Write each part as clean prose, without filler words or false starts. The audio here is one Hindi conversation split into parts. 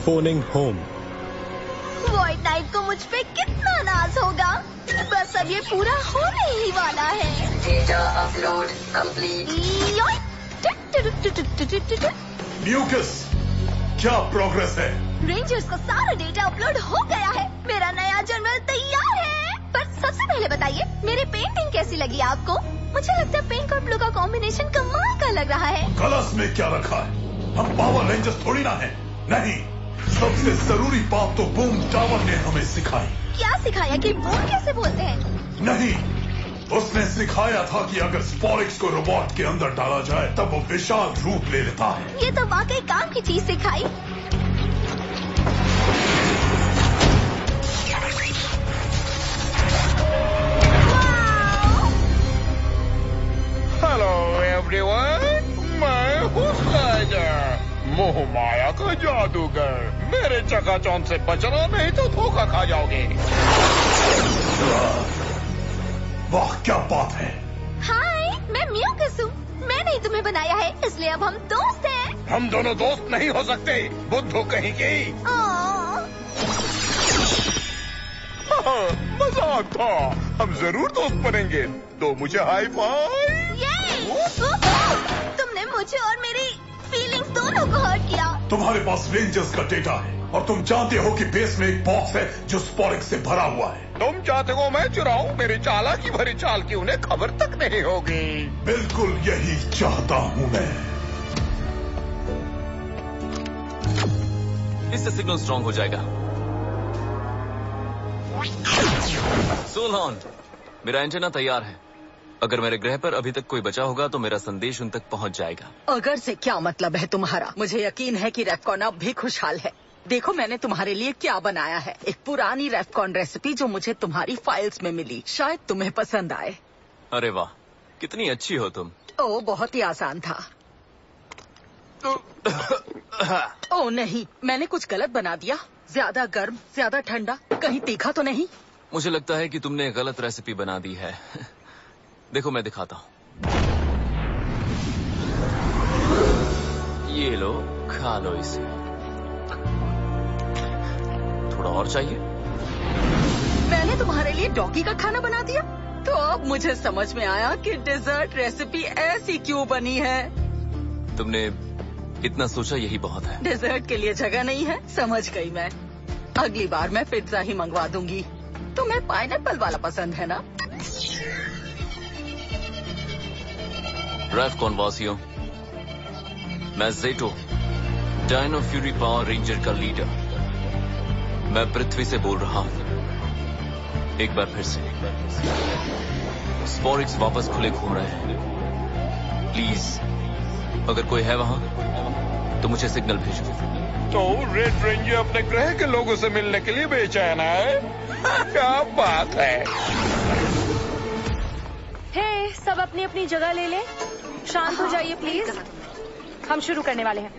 Phoning home. व्हाइट नाइट को मुझ पे कितना नाज होगा। बस अब ये पूरा होने ही वाला है। Data upload complete. म्यूकस, क्या प्रोग्रेस है? रेंजर्स का सारा डेटा अपलोड हो गया है। मेरा नया जर्नल तैयार है। पर सबसे पहले बताइए, मेरी पेंटिंग कैसी लगी आपको? मुझे लगता है पिंक और ब्लू का कॉम्बिनेशन कमाल का लग रहा है। कलश में क्या रखा है? हम पावर रेंजर्स थोड़ी ना हैं। नहीं, सबसे जरूरी बात तो बूम टावर ने हमें सिखाई। क्या सिखाया कि बूम कैसे बोलते हैं? नहीं, उसने सिखाया था कि अगर स्पोरिक्स को रोबोट के अंदर डाला जाए तब वो विशाल रूप ले लेता है। ये तो वाकई काम की चीज सिखाई। हेलो एवरीवन, मैं हूँ स्लाइडर, मोह माया का जादूगर। मेरे चकाचौंध से बचना नहीं तो धोखा खा जाओगे। वाह, क्या बात है। हाय, मैं म्यूकस हूँ। मैंने ही तुम्हें बनाया है, इसलिए अब हम दोस्त हैं। हम दोनों दोस्त नहीं हो सकते, बुद्धू कहीं की। मजाक था, हम जरूर दोस्त बनेंगे। तो मुझे हाई फाइव। तुमने मुझे और मेरी फीलिंग्स दोनों को हर्ट किया। तुम्हारे पास रेंजर्स का डेटा है और तुम जानते हो कि बेस में एक बॉक्स है जो स्पोरिक्स से भरा हुआ है। तुम चाहते हो मैं चुराऊं? मेरी चालाकी भरी चाल की उन्हें खबर तक नहीं होगी। बिल्कुल यही चाहता हूँ मैं। इससे सिग्नल स्ट्रांग हो जाएगा। सोलहॉर्न, मेरा एंटेना तैयार है। अगर मेरे ग्रह पर अभी तक कोई बचा होगा तो मेरा संदेश उन तक पहुंच जाएगा। अगर से क्या मतलब है तुम्हारा? मुझे यकीन है कि रेफकॉन अब भी खुशहाल है। देखो मैंने तुम्हारे लिए क्या बनाया है। एक पुरानी रेफकॉन रेसिपी जो मुझे तुम्हारी फाइल्स में मिली। शायद तुम्हें पसंद आए। अरे वाह, कितनी अच्छी हो तुम। ओ, बहुत ही आसान था। ओ नहीं, मैंने कुछ गलत बना दिया। ज्यादा गर्म, ज्यादा ठंडा, कहीं तीखा तो नहीं? मुझे लगता है कि तुमने गलत रेसिपी बना दी है। देखो मैं दिखाता हूँ। ये लो, खा लो इसे। थोड़ा और चाहिए? मैंने तुम्हारे लिए डॉगी का खाना बना दिया। तो अब मुझे समझ में आया कि डेजर्ट रेसिपी ऐसी क्यों बनी है। तुमने इतना सोचा, यही बहुत है। डेजर्ट के लिए जगह नहीं है, समझ गई मैं। अगली बार मैं पिज्जा ही मंगवा दूंगी। तुम्हें पाइनएप्पल वाला पसंद है ना? रेफकॉन वासियों, मैं ज़ेटो, डायनो फ्यूरी पावर रेंजर का लीडर। मैं पृथ्वी से बोल रहा हूँ। एक बार फिर से स्पोरिक्स वापस खुले घूम रहे हैं। प्लीज, अगर कोई है वहाँ तो मुझे सिग्नल भेजो। तो रेड रेंजर अपने ग्रह के लोगों से मिलने के लिए बेचैन है। क्या बात है। हे, सब अपनी अपनी जगह ले लें। शांत हो जाइए प्लीज। हम शुरू करने वाले हैं।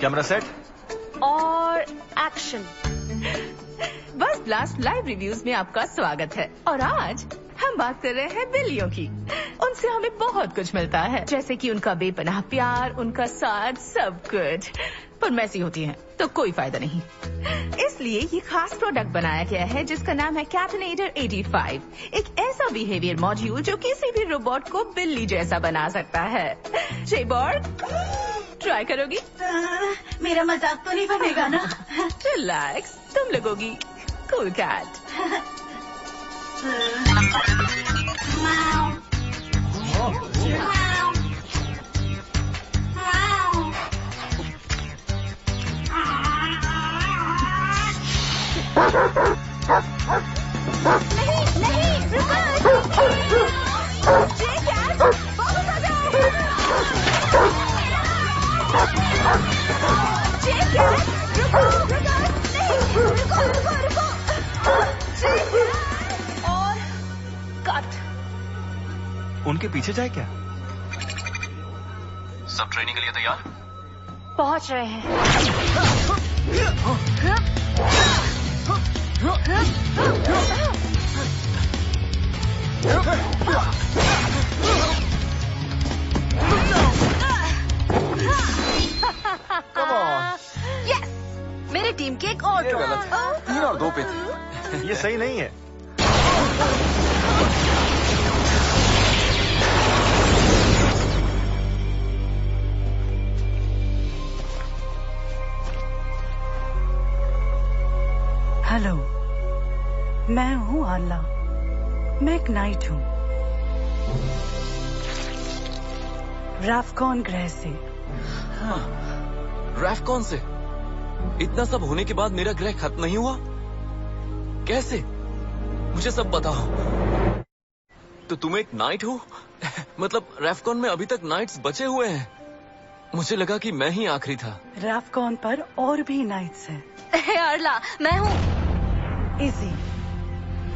कैमरा सेट और एक्शन। बस ब्लास्ट लाइव रिव्यूज में आपका स्वागत है। और आज हम बात कर रहे हैं बिल्लियों की। उनसे हमें बहुत कुछ मिलता है, जैसे कि उनका बेपनाह प्यार, उनका साथ, सब कुछ। पर मैसी होती हैं तो कोई फायदा नहीं। इसलिए ये खास प्रोडक्ट बनाया गया है जिसका नाम है कैटनेटर 85। एक ऐसा बिहेवियर मॉड्यूल जो किसी भी रोबोट को बिल्ली जैसा बना सकता है। शेबॉर्ग, ट्राई करोगी? मेरा मजाक तो नहीं बनेगा ना? रिलैक्स, तुम लगोगी कूल कैट। नहीं नहीं, रुको। जे कैट, वापस आ जाओ। जे कैट, रुको, नहीं, रुको। जे कैट। और कट। उनके पीछे जाए क्या? सब ट्रेनिंग के लिए तैयार? पहुंच रहे हैं। ये सही नहीं है। हेलो, मैं हूँ आर्ला। मैं एक नाइट हूँ रैफकॉन ग्रह से। हाँ, रैफकॉन से? इतना सब होने के बाद मेरा ग्रह खत्म नहीं हुआ? कैसे? मुझे सब बताओ। तो तुम एक नाइट हो? मतलब रैफकॉन में अभी तक नाइट्स बचे हुए हैं? मुझे लगा कि मैं ही आखिरी था। रैफकॉन पर और भी नाइट्स हैं। आर्ला, मैं हूँ इजी,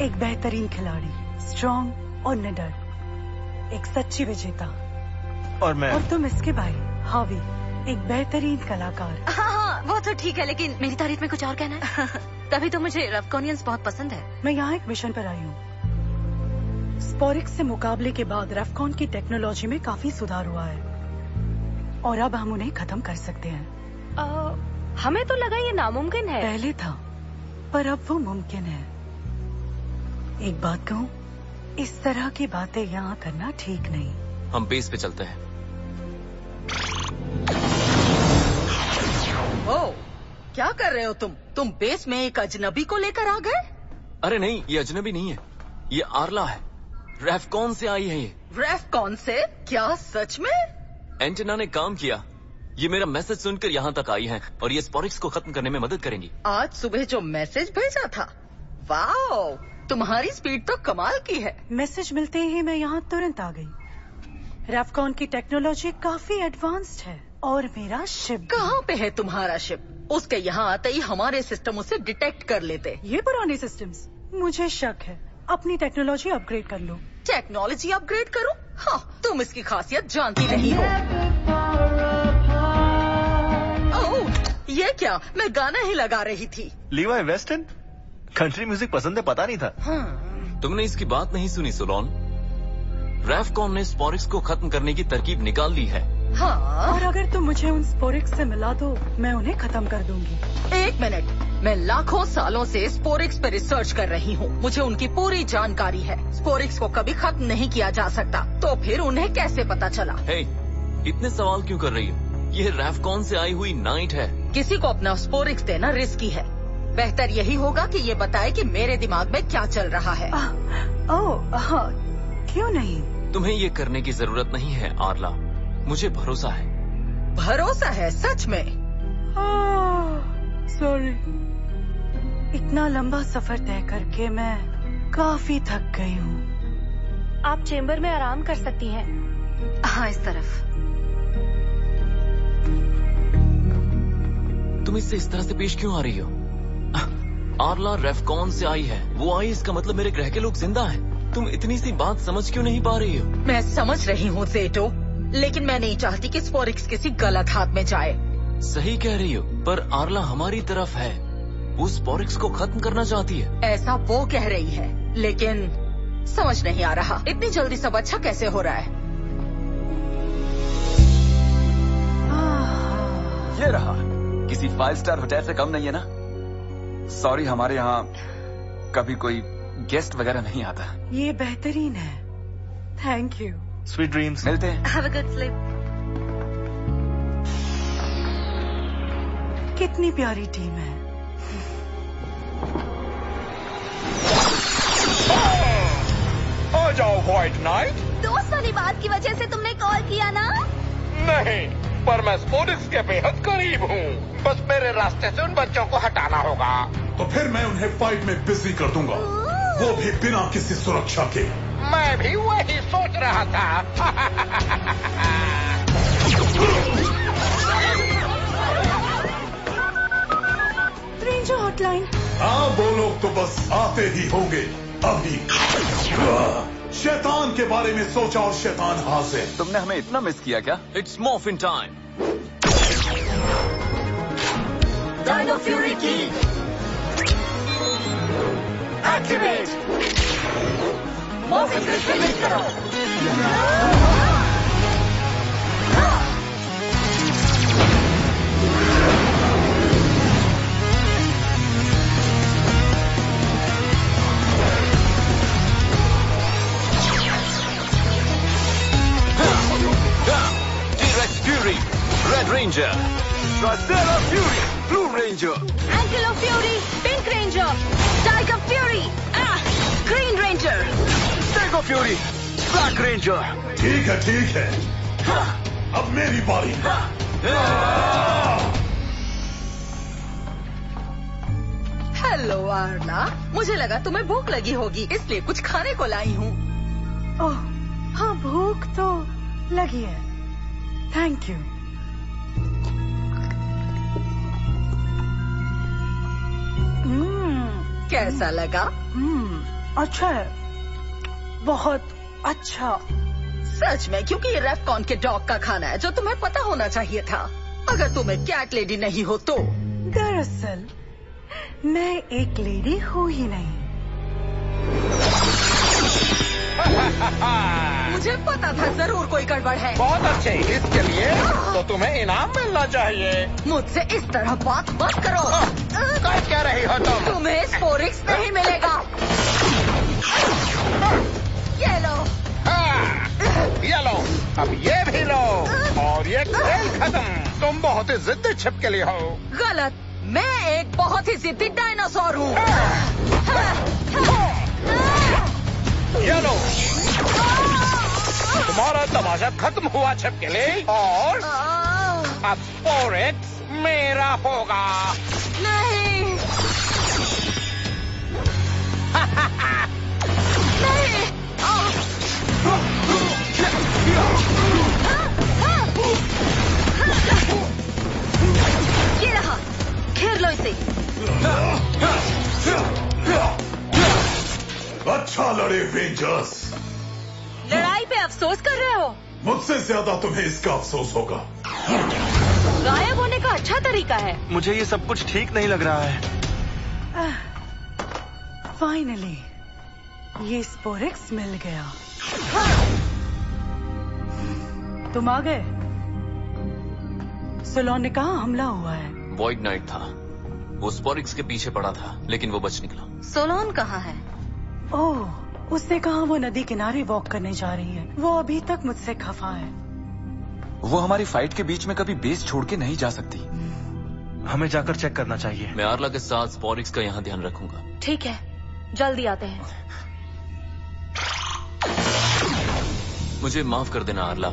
एक बेहतरीन खिलाड़ी, स्ट्रॉन्ग और निडर, एक सच्ची विजेता। और मैं? और तुम इसके भाई हावी, एक बेहतरीन कलाकार। हाँ, वो तो ठीक है, लेकिन मेरी तारीफ में कुछ और कहना है? तभी तो मुझे रैफकॉनियंस बहुत पसंद है। मैं यहाँ एक मिशन पर आई हूँ। स्पोरिक्स से मुकाबले के बाद रैफकॉन की टेक्नोलॉजी में काफी सुधार हुआ है और अब हम उन्हें खत्म कर सकते हैं। हमें तो लगा ये नामुमकिन है। पहले था, पर अब वो मुमकिन है। एक बात कहूँ, इस तरह की बातें यहाँ करना ठीक नहीं। हम बेस पे चलते हैं। ओह, क्या कर रहे हो तुम? तुम बेस में एक अजनबी को लेकर आ गए? अरे नहीं, ये अजनबी नहीं है, ये आर्ला है। रैफकॉन से आई है ये। रैफकॉन से? क्या सच में? एंटेना ने काम किया। ये मेरा मैसेज सुनकर यहाँ तक आई है और ये स्पोरिक्स को खत्म करने में मदद करेंगी। आज सुबह जो मैसेज भेजा था, वाओ, तुम्हारी स्पीड तो कमाल की है। मैसेज मिलते ही मैं यहाँ तुरंत आ गई। रैफकॉन की टेक्नोलॉजी काफी एडवांस्ड है और मेरा शिप। कहाँ पे है तुम्हारा शिप? उसके यहाँ आते ही हमारे सिस्टम उसे डिटेक्ट कर लेते। ये पुराने सिस्टम्स, मुझे शक है। अपनी टेक्नोलॉजी अपग्रेड कर लो। टेक्नोलॉजी अपग्रेड करो? हाँ, तुम इसकी खासियत जानती नहीं हो। ओह, ये क्या? मैं गाना ही लगा रही थी। लीवाई वेस्टन? कंट्री म्यूजिक पसंद है, पता नहीं था। तुमने इसकी बात नहीं सुनी सोलोन? रैफकॉन ने स्पोरिक्स को खत्म करने की तरकीब निकाल ली है। हाँ, और अगर तुम मुझे उन स्पोरिक्स से मिला दो, मैं उन्हें खत्म कर दूंगी। एक मिनट, मैं लाखों सालों से स्पोरिक्स पे रिसर्च कर रही हूँ। मुझे उनकी पूरी जानकारी है। स्पोरिक्स को कभी खत्म नहीं किया जा सकता, तो फिर उन्हें कैसे पता चला? हे, इतने सवाल क्यों कर रही हो? ये रैफकॉन से आई हुई नाइट है। किसी को अपना स्पोरिक्स देना रिस्की है। बेहतर यही होगा कि ये बताए कि मेरे दिमाग में क्या चल रहा है। हाँ, क्यों नहीं? तुम्हें ये करने की जरूरत नहीं है आर्ला, मुझे भरोसा है। भरोसा है? सच में? सॉरी, इतना लंबा सफर तय करके मैं काफी थक गई हूँ। आप चेम्बर में आराम कर सकती हैं। हाँ, इस तरफ। तुम इससे इस तरह से पेश क्यों आ रही हो? आर्ला रैफकॉन से आई है। वो आई, इसका मतलब मेरे ग्रह के लोग जिंदा हैं। तुम इतनी सी बात समझ क्यों नहीं पा रही हो? मैं समझ रही हूँ ज़ेटो, लेकिन मैं नहीं चाहती कि स्पोरिक्स किसी गलत हाथ में जाए। सही कह रही हो, पर आर्ला हमारी तरफ है। वो स्पोरिक्स को खत्म करना चाहती है। ऐसा वो कह रही है, लेकिन समझ नहीं आ रहा इतनी जल्दी सब अच्छा कैसे हो रहा है। ये रहा, किसी 5 स्टार होटल से कम नहीं है ना? सॉरी, हमारे यहाँ कभी कोई गेस्ट वगैरह नहीं आता। ये बेहतरीन है, थैंक यू। Sweet dreams. मिलते हैं। Have a good sleep. कितनी प्यारी टीम है। आ जाओ व्हाइट नाइट। दोस्त वाली बात की वजह से तुमने कॉल किया ना? नहीं, पर मैं स्पोरिक्स के बेहद करीब हूँ। बस मेरे रास्ते से उन बच्चों को हटाना होगा। तो फिर मैं उन्हें फाइट में बिजी कर दूंगा, वो भी बिना किसी सुरक्षा के। मैं भी वही सोच रहा था। Ranger hotline. हाँ, वो लोग तो बस आते ही होंगे अभी। शैतान के बारे में सोचा और शैतान हाजिर। तुमने हमें इतना मिस किया क्या? It's morphin time. Dino Fury Key. Activate. Morphin Crystal करो। Ranger, tricera fury, blue ranger, ankylo fury, pink ranger, tiger fury, green ranger, stego fury, black ranger. ठीक है। अब मेरी बारी। हेलो आर्ला, मुझे लगा तुम्हें भूख लगी होगी, इसलिए कुछ खाने को लाई हूँ। ओह, हाँ भूख तो लगी है। Thank you. कैसा लगा? अच्छा है, बहुत अच्छा। सच में, क्योंकि ये रेफकॉन के डॉग का खाना है, जो तुम्हें पता होना चाहिए था, अगर तुम्हें कैट लेडी नहीं हो तो। दरअसल मैं एक लेडी हूँ ही नहीं। मुझे पता था जरूर कोई गड़बड़ है। बहुत अच्छे, इसके लिए तो तुम्हें इनाम मिलना चाहिए। मुझसे इस तरह बात मत करो। क्या रही हो तुम? तुम्हें स्पोरिक्स नहीं मिलेगा। ये लो। ये लो, अब ये भी लो, और ये खेल खत्म। तुम बहुत ही जिद्दी छिपकली हो। गलत, मैं एक बहुत ही जिद्दी डायनासोर हूँ। ये लो, तुम्हारा तमाशा खत्म हुआ छिपकली, और अब स्पोरिक्स मेरा होगा। नहीं। नहीं। ये रहा, घेर लो इसे। अच्छा लड़े रेंजर्स। लड़ाई पे अफसोस कर रहे हो? मुझसे ज्यादा तुम्हें इसका अफसोस होगा। गायब होने का अच्छा तरीका है। मुझे ये सब कुछ ठीक नहीं लग रहा है। फाइनली ये स्पोरिक्स मिल गया। तुम आ गए। सोलोन ने कहा हमला हुआ है। वॉइड नाइट था, वो स्पोरिक्स के पीछे पड़ा था, लेकिन वो बच निकला। सोलोन कहाँ है? ओह, उसने कहा वो नदी किनारे वॉक करने जा रही है। वो अभी तक मुझसे खफा है। वो हमारी फाइट के बीच में कभी बेस छोड़ के नहीं जा सकती। हमें जाकर चेक करना चाहिए। मैं आर्ला के साथ स्पोरिक्स का यहाँ ध्यान रखूंगा। ठीक है, जल्दी आते हैं। मुझे माफ कर देना आर्ला,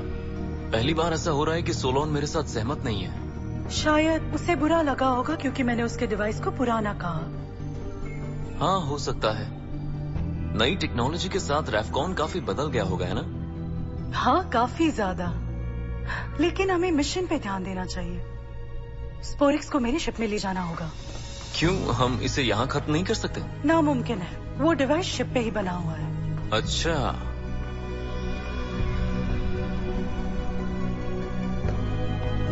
पहली बार ऐसा हो रहा है कि सोलोन मेरे साथ सहमत नहीं है। शायद उसे बुरा लगा होगा क्योंकि मैंने उसके डिवाइस को पुराना कहा। हाँ, हो सकता है। नई टेक्नोलॉजी के साथ रेफकॉन काफी बदल गया होगा, है ना? हाँ, काफी ज्यादा। लेकिन हमें मिशन पे ध्यान देना चाहिए। स्पोरिक्स को मेरी शिप में ले जाना होगा। क्यों, हम इसे यहाँ खत्म नहीं कर सकते? नामुमकिन है, वो डिवाइस शिप पे ही बना हुआ है। अच्छा,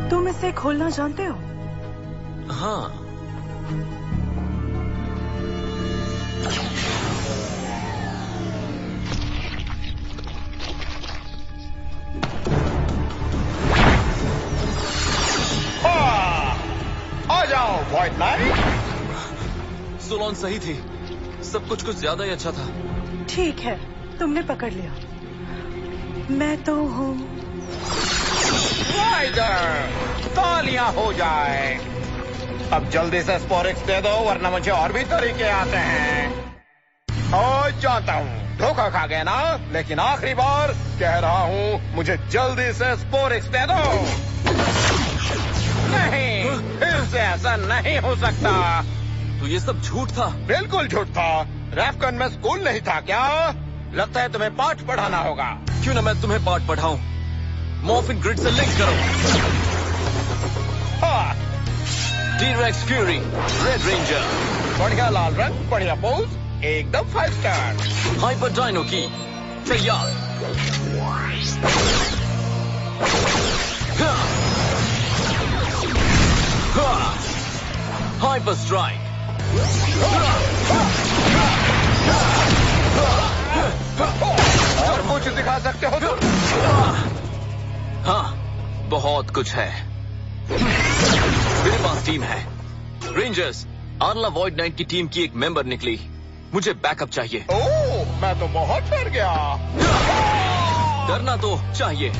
तुम इसे खोलना जानते हो? हाँ। आ जाओ वॉइड नाइट। सोलोन सही थी, सब कुछ ज्यादा ही अच्छा था। ठीक है, तुमने पकड़ लिया। मैं तो हूँ राइडर। तालियां हो जाए। अब जल्दी से स्पोरिक्स दे दो, वरना मुझे और भी तरीके आते हैं। ओ, जानता हूँ धोखा खा गए ना, लेकिन आखिरी बार कह रहा हूँ, मुझे जल्दी से स्पोरिक्स दे दो। नहीं, फिर से ऐसा नहीं हो सकता। तो ये सब झूठ था? बिल्कुल झूठ था। रेफकॉन में स्कूल नहीं था क्या? लगता है तुम्हें पाठ पढ़ाना होगा। क्यों ना मैं तुम्हें पाठ पढ़ाऊं। मॉर्फिन ग्रिड से लिंक करो। T-rex fury, red ranger. बढ़िया लाल रंग, बढ़िया पोज, एकदम 5 स्टार। हाइपर डायनो की तैयार। Hyper strike. और कुछ दिखा सकते हो तुम? हाँ, बहुत कुछ है। मेरे पास टीम है। रेंजर्स, आर्ला वॉइड नाइट की टीम की एक मेंबर निकली। मुझे बैकअप चाहिए। ओह, मैं तो बहुत डर गया। डरना तो चाहिए।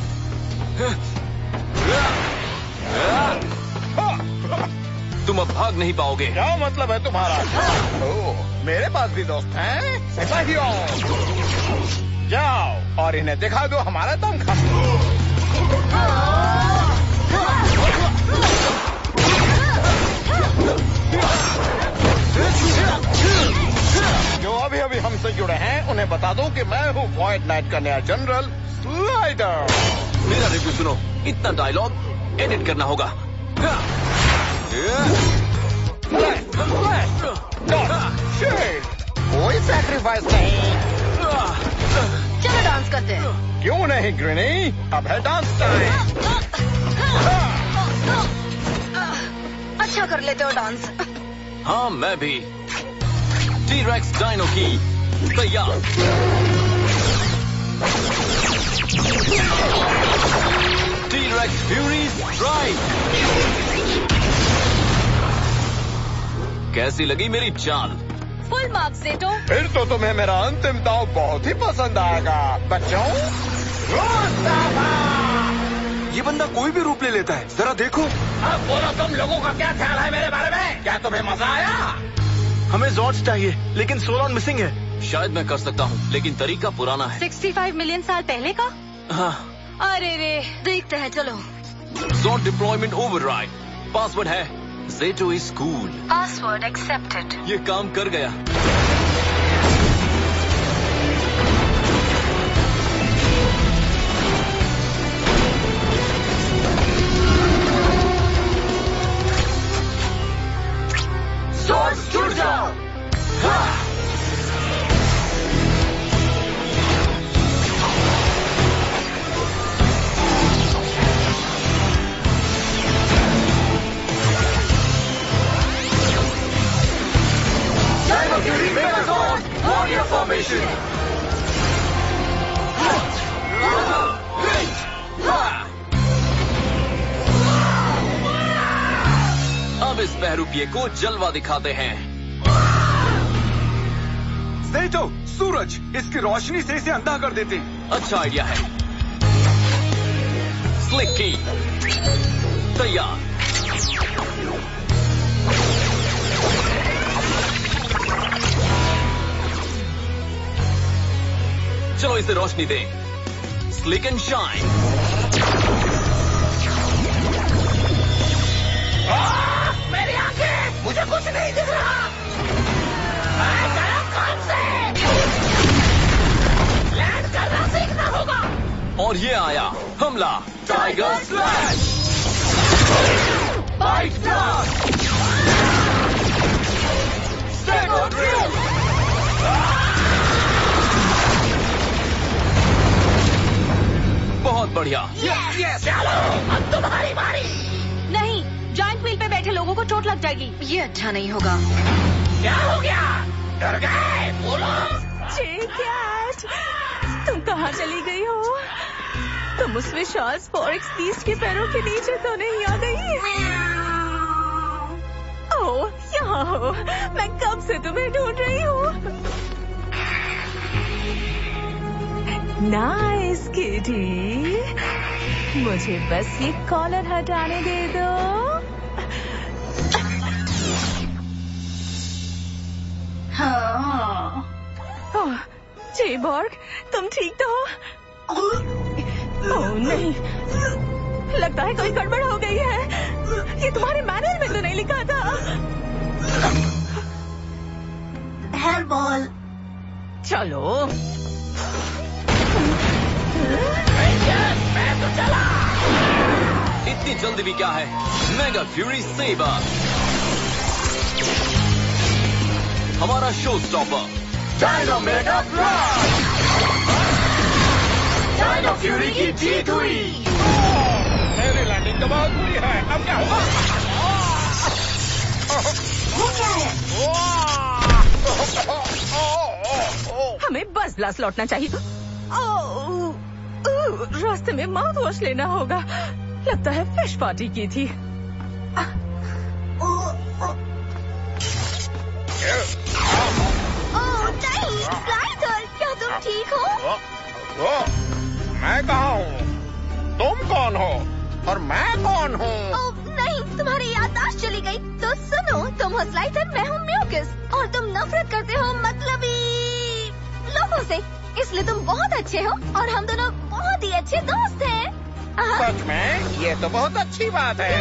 तुम अब भाग नहीं पाओगे। क्या मतलब है तुम्हारा? मेरे पास भी दोस्त हैं, सिपाहियों। जाओ और इन्हें दिखा दो हमारा दमखम। जो अभी अभी हमसे जुड़े हैं उन्हें बता दो कि मैं हूँ वॉइड नाइट का नया जनरल स्लाइडर। मेरा रिव्यू सुनो, इतना डायलॉग एडिट करना होगा। कोई सैक्रिफाइस नहीं। चलो डांस करते हैं। क्यों नहीं ग्रीनी, अब है डांस टाइम। अच्छा कर लेते हो डांस। हाँ मैं भी। टी-रेक्स डायनो की तैयार। T rex fury strike. कैसी लगी मेरी चाल? फुल मार्क्स जेटो। फिर तो तुम्हें मेरा अंतिम दाव बहुत ही पसंद आएगा बच्चों। ये बंदा कोई भी रूप ले लेता है, जरा देखो। अब बोलो तुम लोगों का क्या ख्याल है मेरे बारे में? क्या तुम्हें मजा आया? हमें जॉर्ज चाहिए, लेकिन सोलॉन मिसिंग है। शायद मैं कर सकता हूँ, लेकिन तरीका पुराना है। 65 मिलियन साल पहले का? हाँ। अरे रे, देखते हैं चलो। Zone deployment override. पासवर्ड है ज़ेटो इज कूल। Password accepted. ये काम कर गया। Swords जुड़ जाओ। Dino Fury Megazord Warrior Formation. अब इस बहरूपिये को जलवा दिखाते हैं। ज़ेटो, सूरज, इसकी रोशनी से इसे अंधा कर देते हैं। अच्छा आइडिया है। स्लिक की तैयार। चलो इसे रोशनी दें। Slick and shine. मेरी आंखें, मुझे कुछ नहीं दिख रहा। मैं गया काम से। लैंड करना सीखना होगा। और ये आया हमला tiger slash. Bite Blast. Stego Drill. बहुत बढ़िया। Yes, चलो अब तुम्हारी बारी। नहीं, जॉइंट व्हील पे बैठे लोगों को चोट लग जाएगी। ये अच्छा नहीं होगा। क्या हो गया? डर गए? बोलो। कैट, तुम कहाँ चली गई हो? तुम उस विशाल स्पोरेक्स बीस्ट के पैरों के नीचे तो नहीं आ गई? ओह, यहाँ हो। मैं कब से तुम्हें ढूंढ रही हूँ। Nice kitty. मुझे बस ये कॉलर हटाने दे दो। हाँ। जेबॉर्ग, तुम ठीक तो हो? ओह नहीं, लगता है कोई गड़बड़ हो गई है। ये तुम्हारे मैनुअल में तो नहीं लिखा था। Hair ball. चलो। मैं तो चला। इतनी जल्दी भी क्या है? मेगा फ्यूरी सेबर, हमारा show stopper. Dino Mega Blast. Dino Fury की जीत हुई। मेरी लैंडिंग तो बहुत बुरी है। अब क्या होगा? वो क्या है? हमें बस ब्लास्ट लौटना चाहिए। रास्ते में माउथ वॉश लेना होगा। लगता है फिश पार्टी की थी। नहीं, स्लाइडर, क्या तुम ठीक हो? मैं कहाँ हूँ? तुम कौन हो? और मैं कौन हूँ? नहीं, तुम्हारी याददाश्त चली गई। तो सुनो, तुम हो स्लाइथर, मैं हूँ म्यूकस, और तुम नफरत करते हो मतलबी लोगों से। इसलिए तुम बहुत अच्छे हो और हम दोनों बहुत ही अच्छे दोस्त हैं। सच में? ये तो बहुत अच्छी बात है।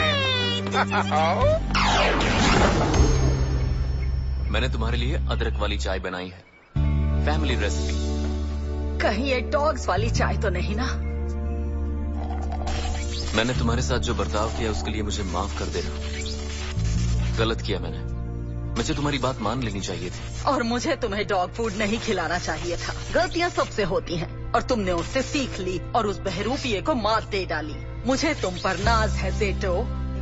मैंने तुम्हारे लिए अदरक वाली चाय बनाई है, फैमिली रेसिपी। कहीं ये डॉग्स वाली चाय तो नहीं ना? मैंने तुम्हारे साथ जो बर्ताव किया उसके लिए मुझे माफ कर देना। गलत किया मैंने। मुझे तुम्हारी बात मान लेनी चाहिए थी। और मुझे तुम्हें डॉग फूड नहीं खिलाना चाहिए था। गलतियाँ सबसे होती हैं और तुमने उससे सीख ली और उस बहरूपिये को मात दे डाली। मुझे तुम पर नाज है जेटो।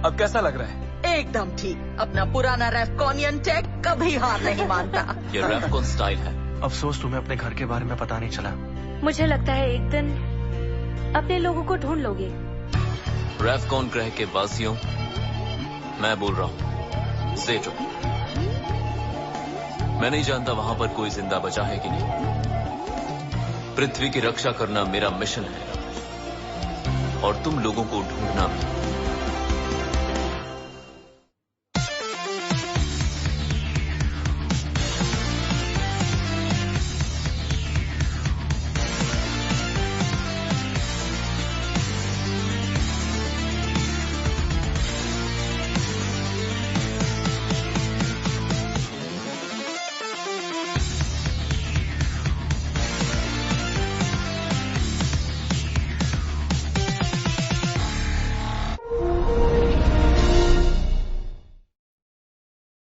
अब कैसा लग रहा है? एकदम ठीक। अपना पुराना रेफकॉनियन टेक कभी हार नहीं मानता। ये रेफकॉन स्टाइल है। अफसोस तुम्हें अपने घर के बारे में पता नहीं चला। मुझे लगता है एक दिन अपने लोगों को ढूंढ लोगे। रेफकॉन ग्रह के वासियों, मैं बोल रहा हूँ जेटो। मैं नहीं जानता वहां पर कोई जिंदा बचा है कि नहीं। पृथ्वी की रक्षा करना मेरा मिशन है और तुम लोगों को ढूंढना भी।